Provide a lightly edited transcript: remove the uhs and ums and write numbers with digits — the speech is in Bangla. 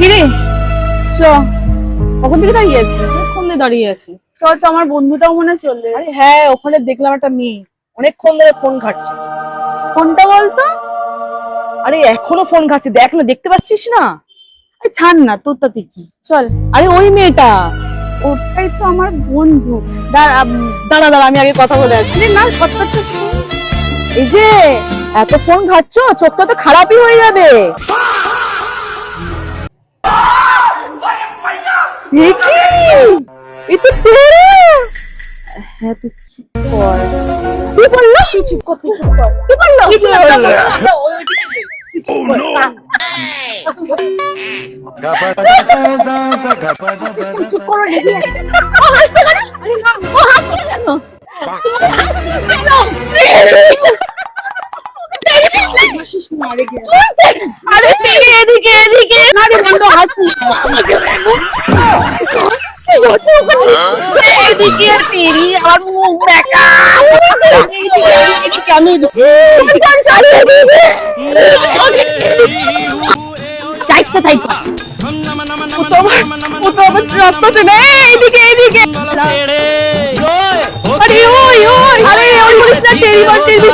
কিরে চ, কখন থেকে দাঁড়িয়ে আছি? অনেকক্ষণ ধরে দাঁড়িয়ে আছি। চ চ, আমার বন্ধুটাও মনে চললে। আরে হ্যাঁ, ওখানে দেখলাম একটা মেয়ে অনেকক্ষণ ধরে ফোন ঘাটছে। কোনটা বলতো? আরে এখনো ফোন ঘাটছে, দেখ না, দেখতে পাচ্ছিস না? আরে ছাড় না, তোর তাতে কি, চল। আরে ওই মেয়েটা। ওটাই তো আমার বন্ধু। দাঁড়া দাঁড়া দাঁড়া, আমি আগে কথা বলে আসি। আরে না, কথাটা শোন। এই যে এত ফোন ঘাটছো, চোখটা তো খারাপই হয়ে যাবে। এ কি? এ তো তোরা। হ্যাঁ, তুই চুপ কর। কি বললো? তুই চুপ কর, তুই চুপ কর। কি বললো? কিছু না, বললো? তুই চুপ কর। হাসিস কেন? চুপ করো, লেগে আছে। আরে না, ও হাসছে কেন? হাসিস না, লেগে আছে। আরে এদিকে এদিকে এদিকে। আরে বন্ধ, হাসিস না। এদিকে তেরি, আমার মুখ দেখা। এদিকে আমি যাইছে তাই কর। ও তো আমার রাস্তাতে নেই। এদিকে এদিকে। আরে ওই ওই, আরে ওই বলিস না, তেরি বার তেরি।